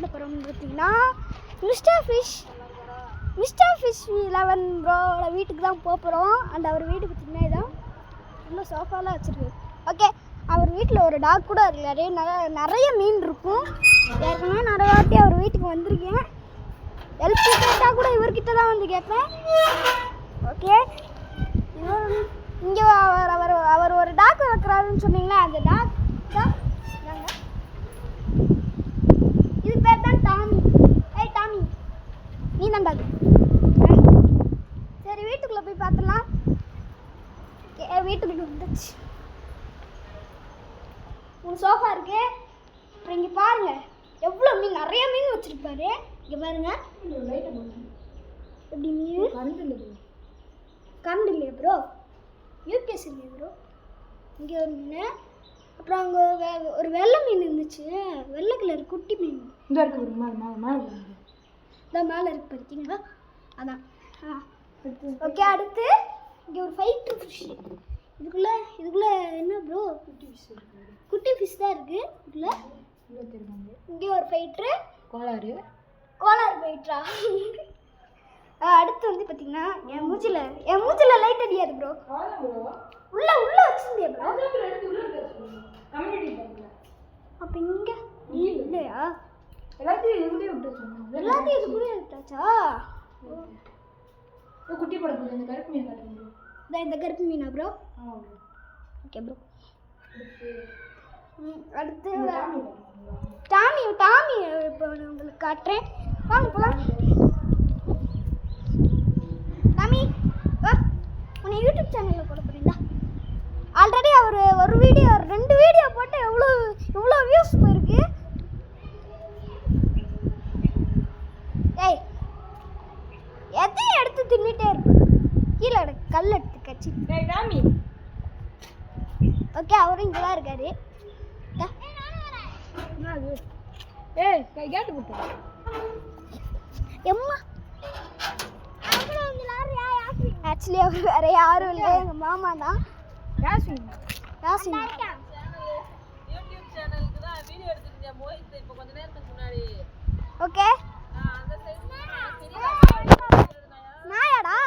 பார்க்க போகிறோம்னு பார்த்தீங்கன்னா மிஸ்டர் ஃபிஷ் 11 ப்ரோவோட வீட்டுக்கு தான் போகிறோம். அண்ட் அவர் வீடு பார்த்தீங்கன்னா இதான் இன்னும் சோஃபாலாம் வச்சுருக்கு. ஓகே, அவர் வீட்டில் ஒரு டாக் கூட இருக்காரு. நிறைய மீன் இருக்கும். ஏற்கனவே நிறைய வாட்டி அவர் வீட்டுக்கு வந்திருக்கேன். ஹெல்ப் கேட்டால் கூட இவர்கிட்ட தான் வந்து கேட்பேன். ஓகே, இங்கே அவர் ஒரு டாக் வளர்க்குறாருன்னு சொன்னீங்களா, அந்த டாக் தான் இது பேர் தான் டாமி. ஏய் டாமி, நீ தான் டாக். சரி, வீட்டுக்குள்ளே போய் பார்த்துடலாம். வீட்டுக்குள்ளே வந்துச்சு. உங்கள் சோஃபா இருக்கு. அப்புறம் இங்கே பாருங்க எவ்வளோ மீன், நிறைய மீன் வச்சுருப்பாரு. இங்கே பாருங்க எப்படி மீன். கரண்ட் இல்லையா ப்ரோ? யூபிஎஸ் இல்லையா ப்ரோ? இங்கே ஒரு மீன். அப்புறம் அங்கே ஒரு வெள்ளை மீன் இருந்துச்சு, வெள்ளை கலர் குட்டி மீன். இந்த இருக்கு மேலே இருக்கு பார்த்தீங்களா, அதான். ஓகே, அடுத்து இங்கே ஒரு ஃபைட்டர் ஃபிஷ். இதுக்குள்ளே என்ன ப்ரோ? குட்டி ஃபிஷ் தான் இருக்குது இதுக்குள்ள. இங்கே ஒரு ஃபைட்ரு கோளாறு ஃபைட்ரா. அடுத்து வந்து பார்த்தீங்கன்னா என் மூச்சில் லைட் அடியாது ப்ரோ. உள்ள வச்சுருந்தியா ப்ரோ? அப்போ இங்கே இல்லையா? எல்லாத்தையும் இது கூட விட்டாச்சா? குட்டி படம் இந்த கருப்பு மீன் காட்டுங்க. இந்த கருப்பு மீனா ப்ரோ? Okay bro. அடுத்து டாமி இப்போ நான் உங்களுக்கு காட்டுறேன். வாங்க போகலாம். டாமி வா, உன்னை யூடியூப் சேனலில் போட போகிறீங்களா? ஆல்ரெடி அவர் ஒரு வீடியோ 2 வீடியோ போட்டு எவ்வளோ வியூஸ் போயிருக்கு. ஏய், எதையும் எடுத்து தின்னுட்டே இருக்கு. கீழே கல் எடுத்து கட்சி. டாமி ஓகே, அவரும் இங்கே தான் இருக்காரு. ஆக்சுவலி அவர் வேற யாரும் இல்லை, எங்கள் மாமா தான். ஓகே, நாயாடா?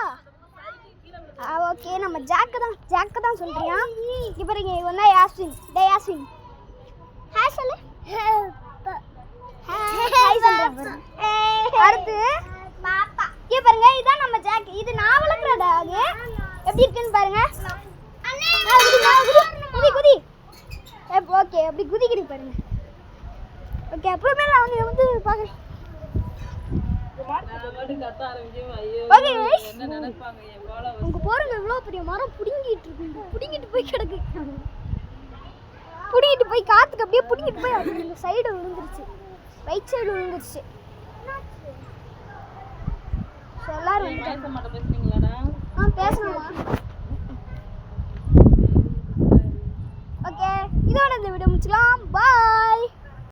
ஓகே, நம்ம ஜாக்கு தான் சொல்றியா? இப்போ பாருங்க, இவன் தான் யாஸ்வின். யாஸ்வின் ஹாய் சொல்லு. அடுத்து பாப்பா. இங்கே பாருங்க, இதான் நம்ம ஜாக்கு. இது நான் வளர்க்குற டாக். எப்படி இருக்குன்னு பாருங்க. குதி. ஓகே, அப்படி குதிக்கிறீ பாருங்க. ஓகே, அப்புறமே நான் வந்து பார்க்குறேன். உங்க போறங்க எவ்வளவு பெரிய மரம் புடிங்கிட்டு போய் கிடக்கு. புடிங்கிட்டு போய் காத்துக்கு அப்படியே புடிங்கிட்டு போய் அது இந்த சைடு விழுந்துருச்சு, ரைட் சைடு விழுந்துருச்சு. எல்லாரும்